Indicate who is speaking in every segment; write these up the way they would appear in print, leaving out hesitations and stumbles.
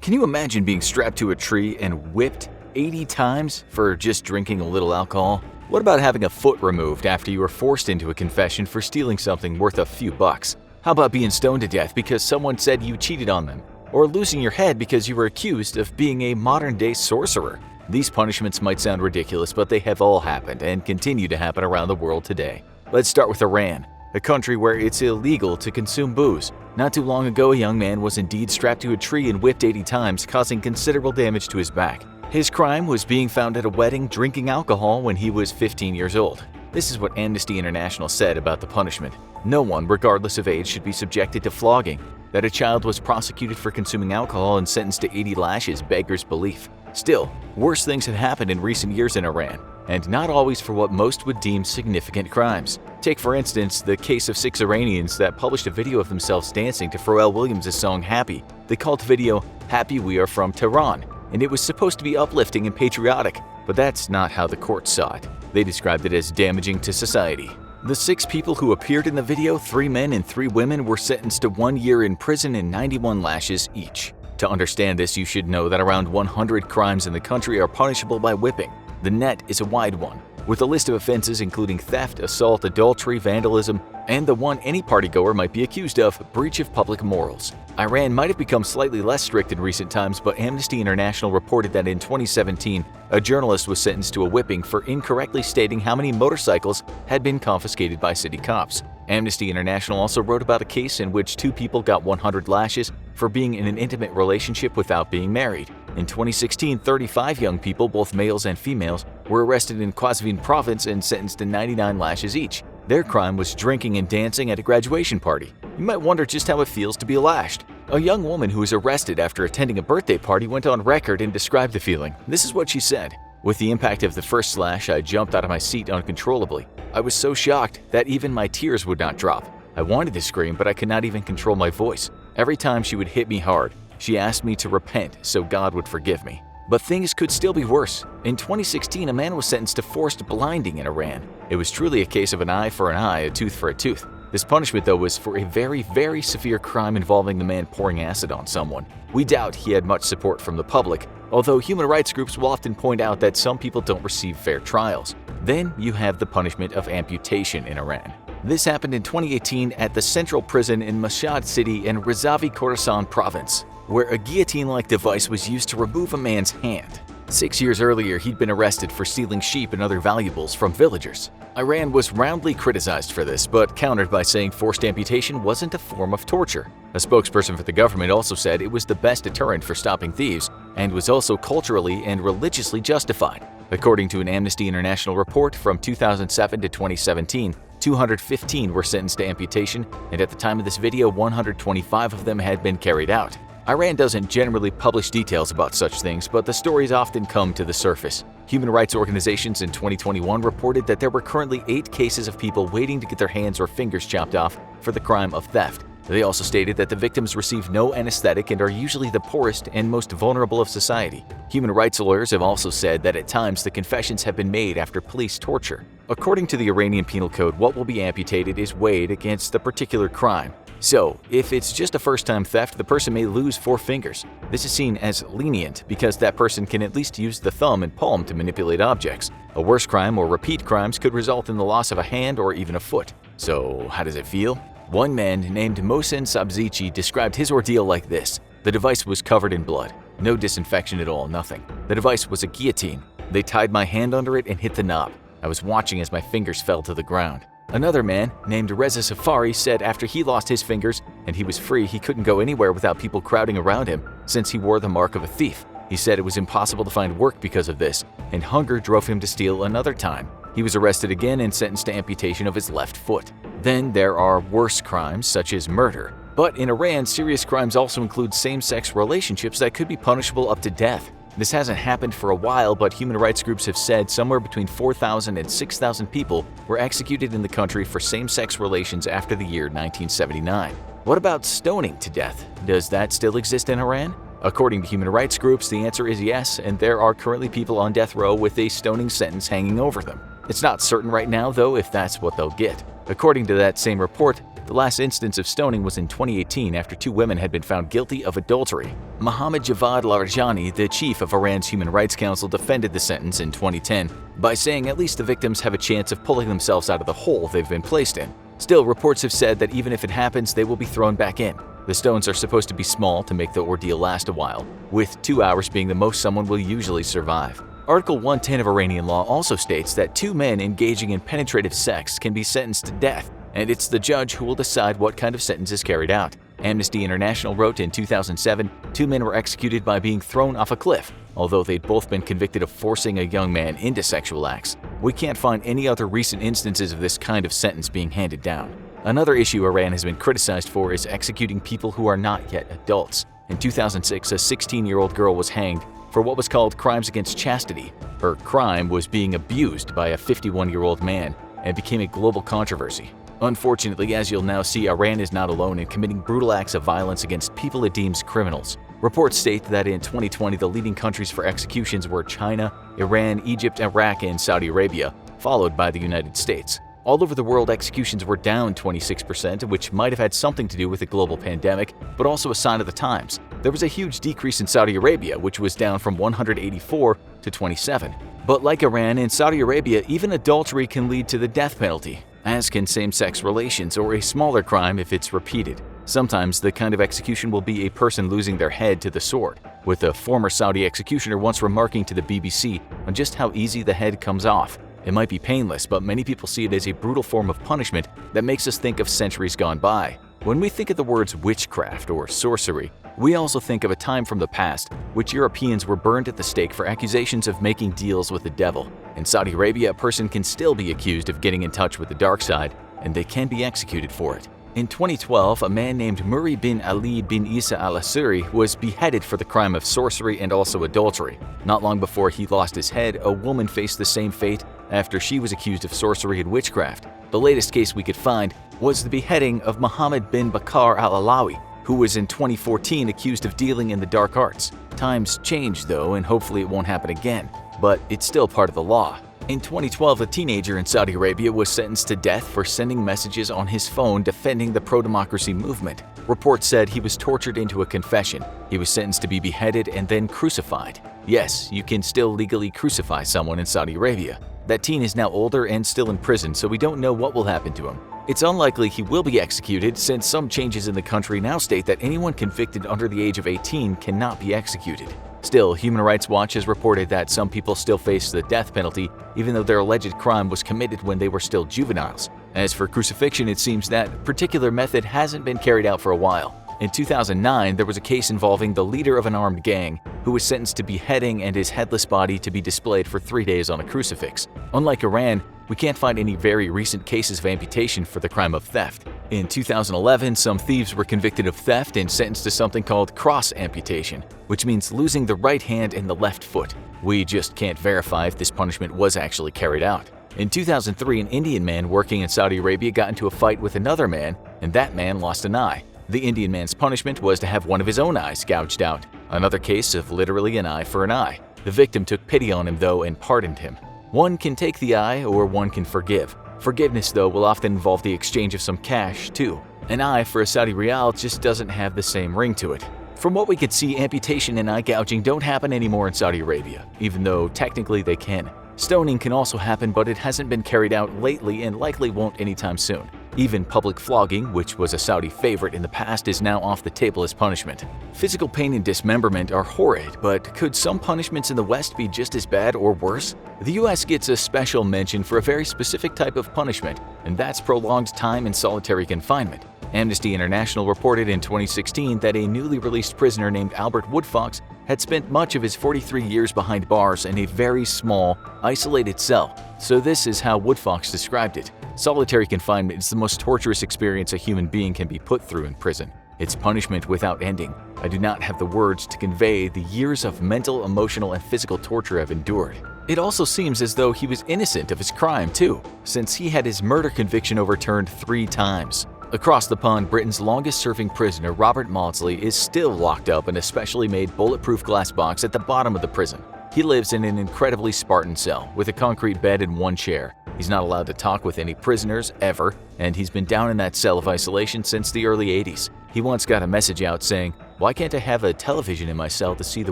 Speaker 1: Can you imagine being strapped to a tree and whipped 80 times for just drinking a little alcohol? What about having a foot removed after you were forced into a confession for stealing something worth a few bucks? How about being stoned to death because someone said you cheated on them? Or losing your head because you were accused of being a modern-day sorcerer? These punishments might sound ridiculous, but they have all happened and continue to happen around the world today. Let's start with Iran, a country where it's illegal to consume booze. Not too long ago, a young man was indeed strapped to a tree and whipped 80 times, causing considerable damage to his back. His crime was being found at a wedding drinking alcohol when he was 15 years old. This is what Amnesty International said about the punishment. No one, regardless of age, should be subjected to flogging. That a child was prosecuted for consuming alcohol and sentenced to 80 lashes beggars belief. Still, worse things have happened in recent years in Iran, and not always for what most would deem significant crimes. Take, for instance, the case of 6 Iranians that published a video of themselves dancing to Pharrell Williams' song Happy. They called the video Happy We Are From Tehran, and it was supposed to be uplifting and patriotic, but that's not how the court saw it. They described it as damaging to society. The 6 people who appeared in the video, 3 men and 3 women, were sentenced to 1 year in prison and 91 lashes each. To understand this, you should know that around 100 crimes in the country are punishable by whipping. The net is a wide one, with a list of offenses including theft, assault, adultery, vandalism, and the one any partygoer might be accused of, breach of public morals. Iran might have become slightly less strict in recent times, but Amnesty International reported that in 2017, a journalist was sentenced to a whipping for incorrectly stating how many motorcycles had been confiscated by city cops. Amnesty International also wrote about a case in which 2 people got 100 lashes for being in an intimate relationship without being married. In 2016, 35 young people, both males and females, were arrested in Qazvin province and sentenced to 99 lashes each. Their crime was drinking and dancing at a graduation party. You might wonder just how it feels to be lashed. A young woman who was arrested after attending a birthday party went on record and described the feeling. This is what she said. "With the impact of the first slash, I jumped out of my seat uncontrollably. I was so shocked that even my tears would not drop. I wanted to scream, but I could not even control my voice. Every time she would hit me hard, she asked me to repent so God would forgive me." But things could still be worse. In 2016, a man was sentenced to forced blinding in Iran. It was truly a case of an eye for an eye, a tooth for a tooth. This punishment, though, was for a very severe crime involving the man pouring acid on someone. We doubt he had much support from the public, although human rights groups will often point out that some people don't receive fair trials. Then you have the punishment of amputation in Iran. This happened in 2018 at the central prison in Mashhad City in Rezavi Khorasan province, where a guillotine-like device was used to remove a man's hand. 6 years earlier, he'd been arrested for stealing sheep and other valuables from villagers. Iran was roundly criticized for this, but countered by saying forced amputation wasn't a form of torture. A spokesperson for the government also said it was the best deterrent for stopping thieves and was also culturally and religiously justified. According to an Amnesty International report from 2007 to 2017, 215 were sentenced to amputation, and at the time of this video, 125 of them had been carried out. Iran doesn't generally publish details about such things, but the stories often come to the surface. Human rights organizations in 2021 reported that there were currently 8 cases of people waiting to get their hands or fingers chopped off for the crime of theft. They also stated that the victims receive no anesthetic and are usually the poorest and most vulnerable of society. Human rights lawyers have also said that at times the confessions have been made after police torture. According to the Iranian Penal Code, what will be amputated is weighed against the particular crime. So, if it's just a first-time theft, the person may lose 4 fingers. This is seen as lenient because that person can at least use the thumb and palm to manipulate objects. A worse crime or repeat crimes could result in the loss of a hand or even a foot. So, how does it feel? One man named Mohsen Sabzichi described his ordeal like this. The device was covered in blood. No disinfection at all, nothing. The device was a guillotine. They tied my hand under it and hit the knob. I was watching as my fingers fell to the ground. Another man, named Reza Safari, said after he lost his fingers and he was free, he couldn't go anywhere without people crowding around him since he wore the mark of a thief. He said it was impossible to find work because of this, and hunger drove him to steal another time. He was arrested again and sentenced to amputation of his left foot. Then there are worse crimes such as murder. But in Iran, serious crimes also include same-sex relationships that could be punishable up to death. This hasn't happened for a while, but human rights groups have said somewhere between 4,000 and 6,000 people were executed in the country for same-sex relations after the year 1979. What about stoning to death? Does that still exist in Iran? According to human rights groups, the answer is yes, and there are currently people on death row with a stoning sentence hanging over them. It's not certain right now, though, if that's what they'll get. According to that same report, The last instance of stoning was in 2018 after 2 women had been found guilty of adultery. Mohammad Javad Larijani, the chief of Iran's Human Rights Council, defended the sentence in 2010 by saying at least the victims have a chance of pulling themselves out of the hole they've been placed in. Still, reports have said that even if it happens, they will be thrown back in. The stones are supposed to be small to make the ordeal last a while, with 2 hours being the most someone will usually survive. Article 110 of Iranian law also states that 2 men engaging in penetrative sex can be sentenced to death, and it's the judge who will decide what kind of sentence is carried out. Amnesty International wrote in 2007, 2 men were executed by being thrown off a cliff, although they'd both been convicted of forcing a young man into sexual acts. We can't find any other recent instances of this kind of sentence being handed down. Another issue Iran has been criticized for is executing people who are not yet adults. In 2006, a 16-year-old girl was hanged for what was called crimes against chastity. Her crime was being abused by a 51-year-old man and became a global controversy. Unfortunately, as you'll now see, Iran is not alone in committing brutal acts of violence against people it deems criminals. Reports state that in 2020, the leading countries for executions were China, Iran, Egypt, Iraq, and Saudi Arabia, followed by the United States. All over the world, executions were down 26%, which might have had something to do with the global pandemic, but also a sign of the times. There was a huge decrease in Saudi Arabia, which was down from 184 to 27. But like Iran, in Saudi Arabia, even adultery can lead to the death penalty, as can same-sex relations or a smaller crime if it's repeated. Sometimes the kind of execution will be a person losing their head to the sword, with a former Saudi executioner once remarking to the BBC on just how easy the head comes off. It might be painless, but many people see it as a brutal form of punishment that makes us think of centuries gone by. When we think of the words witchcraft or sorcery, we also think of a time from the past which Europeans were burned at the stake for accusations of making deals with the devil. In Saudi Arabia, a person can still be accused of getting in touch with the dark side, and they can be executed for it. In 2012, a man named Muri bin Ali bin Isa al-Asuri was beheaded for the crime of sorcery and also adultery. Not long before he lost his head, a woman faced the same fate after she was accused of sorcery and witchcraft. The latest case we could find was the beheading of Muhammad bin Bakr al-Alawi, who was in 2014 accused of dealing in the dark arts. Times change though, and hopefully it won't happen again, but it's still part of the law. In 2012, a teenager in Saudi Arabia was sentenced to death for sending messages on his phone defending the pro-democracy movement. Reports said he was tortured into a confession. He was sentenced to be beheaded and then crucified. Yes, you can still legally crucify someone in Saudi Arabia. That teen is now older and still in prison, so we don't know what will happen to him. It's unlikely he will be executed, since some changes in the country now state that anyone convicted under the age of 18 cannot be executed. Still, Human Rights Watch has reported that some people still face the death penalty even though their alleged crime was committed when they were still juveniles. As for crucifixion, it seems that particular method hasn't been carried out for a while. In 2009, there was a case involving the leader of an armed gang who was sentenced to beheading and his headless body to be displayed for 3 days on a crucifix. Unlike Iran, we can't find any very recent cases of amputation for the crime of theft. In 2011, some thieves were convicted of theft and sentenced to something called cross amputation, which means losing the right hand and the left foot. We just can't verify if this punishment was actually carried out. In 2003, an Indian man working in Saudi Arabia got into a fight with another man, and that man lost an eye. The Indian man's punishment was to have one of his own eyes gouged out. Another case of literally an eye for an eye. The victim took pity on him though and pardoned him. One can take the eye or one can forgive. Forgiveness though will often involve the exchange of some cash too. An eye for a Saudi riyal just doesn't have the same ring to it. From what we could see, amputation and eye gouging don't happen anymore in Saudi Arabia, even though technically they can. Stoning can also happen, but it hasn't been carried out lately and likely won't anytime soon. Even public flogging, which was a Saudi favorite in the past, is now off the table as punishment. Physical pain and dismemberment are horrid, but could some punishments in the West be just as bad or worse? The US gets a special mention for a very specific type of punishment, and that's prolonged time in solitary confinement. Amnesty International reported in 2016 that a newly released prisoner named Albert Woodfox had spent much of his 43 years behind bars in a very small, isolated cell. So this is how Woodfox described it. Solitary confinement is the most torturous experience a human being can be put through in prison. It's punishment without ending. I do not have the words to convey the years of mental, emotional, and physical torture I've endured. It also seems as though he was innocent of his crime too, since he had his murder conviction overturned 3 times. Across the pond, Britain's longest-serving prisoner, Robert Maudsley, is still locked up in a specially made bulletproof glass box at the bottom of the prison. He lives in an incredibly Spartan cell with a concrete bed and 1 chair. He's He's not allowed to talk with any prisoners, ever, and he's been down in that cell of isolation since the early 80s. He once got a message out saying, "Why can't I have a television in my cell to see the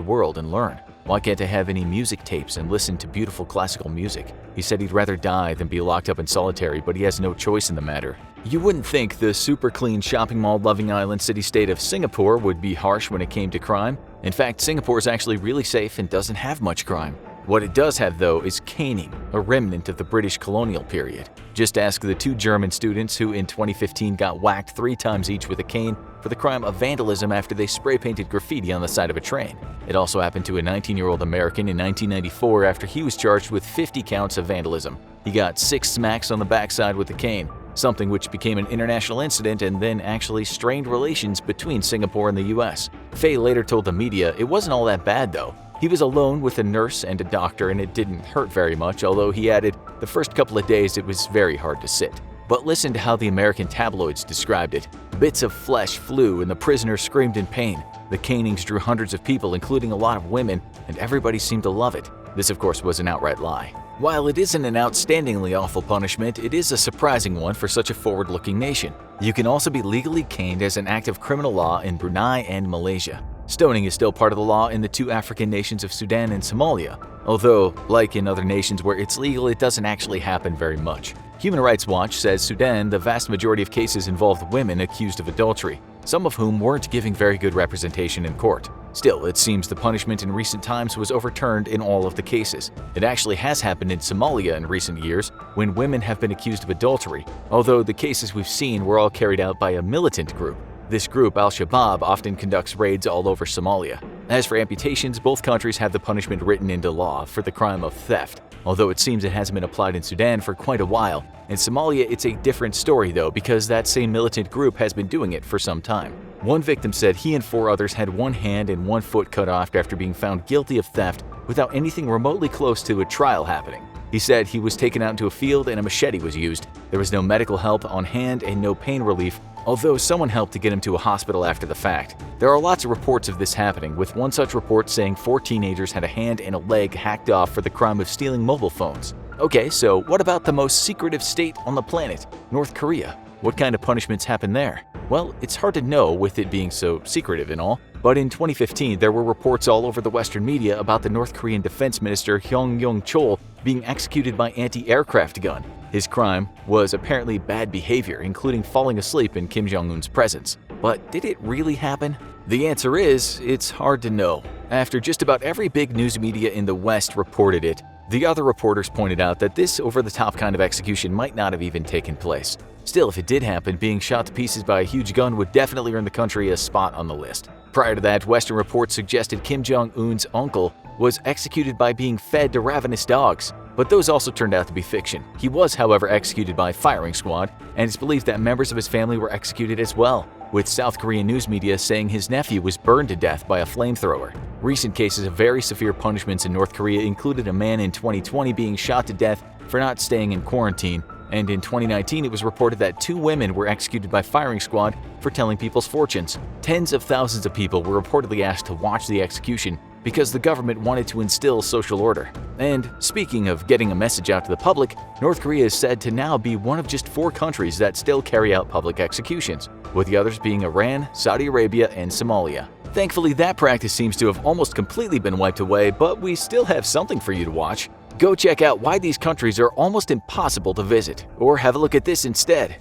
Speaker 1: world and learn? Why can't I have any music tapes and listen to beautiful classical music?" He said he'd rather die than be locked up in solitary, but he has no choice in the matter. You wouldn't think the super clean shopping mall-loving island city-state of Singapore would be harsh when it came to crime. In fact, Singapore is actually really safe and doesn't have much crime. What it does have, though, is caning, a remnant of the British colonial period. Just ask the 2 German students who in 2015 got whacked 3 times each with a cane for the crime of vandalism after they spray-painted graffiti on the side of a train. It also happened to a 19-year-old American in 1994 after he was charged with 50 counts of vandalism. He got 6 smacks on the backside with a cane, something which became an international incident and then actually strained relations between Singapore and the US. Faye later told the media it wasn't all that bad, though. He was alone with a nurse and a doctor and it didn't hurt very much, although he added the first couple of days it was very hard to sit. But listen to how the American tabloids described it. Bits of flesh flew and the prisoner screamed in pain. The canings drew hundreds of people, including a lot of women, and everybody seemed to love it. This, of course, was an outright lie. While it isn't an outstandingly awful punishment, it is a surprising one for such a forward-looking nation. You can also be legally caned as an act of criminal law in Brunei and Malaysia. Stoning is still part of the law in the 2 African nations of Sudan and Somalia, although, like in other nations where it's legal, it doesn't actually happen very much. Human Rights Watch says Sudan, the vast majority of cases involved women accused of adultery, some of whom weren't giving very good representation in court. Still, it seems the punishment in recent times was overturned in all of the cases. It actually has happened in Somalia in recent years when women have been accused of adultery, although the cases we've seen were all carried out by a militant group. This group, Al-Shabaab, often conducts raids all over Somalia. As for amputations, both countries have the punishment written into law for the crime of theft, although it seems it hasn't been applied in Sudan for quite a while. In Somalia, it's a different story though, because that same militant group has been doing it for some time. One victim said he and 4 others had 1 hand and 1 foot cut off after being found guilty of theft without anything remotely close to a trial happening. He said he was taken out into a field and a machete was used. There was no medical help on hand and no pain relief, although someone helped to get him to a hospital after the fact. There are lots of reports of this happening, with one such report saying 4 teenagers had a hand and a leg hacked off for the crime of stealing mobile phones. Okay, so what about the most secretive state on the planet, North Korea? What kind of punishments happen there? Well, it's hard to know with it being so secretive and all, but in 2015 there were reports all over the Western media about the North Korean Defense Minister Hyung Yong-chol being executed by anti-aircraft gun. His crime was apparently bad behavior, including falling asleep in Kim Jong-un's presence. But did it really happen? The answer is, it's hard to know. After just about every big news media in the West reported it, the other reporters pointed out that this over-the-top kind of execution might not have even taken place. Still, if it did happen, being shot to pieces by a huge gun would definitely earn the country a spot on the list. Prior to that, Western reports suggested Kim Jong-un's uncle was executed by being fed to ravenous dogs. But those also turned out to be fiction. He was, however, executed by firing squad, and it's believed that members of his family were executed as well, with South Korean news media saying his nephew was burned to death by a flamethrower. Recent cases of very severe punishments in North Korea included a man in 2020 being shot to death for not staying in quarantine, and in 2019 it was reported that 2 women were executed by firing squad for telling people's fortunes. Tens of thousands of people were reportedly asked to watch the execution because the government wanted to instill social order. And speaking of getting a message out to the public, North Korea is said to now be one of just 4 countries that still carry out public executions, with the others being Iran, Saudi Arabia, and Somalia. Thankfully, that practice seems to have almost completely been wiped away, but we still have something for you to watch. Go check out why these countries are almost impossible to visit, or have a look at this instead.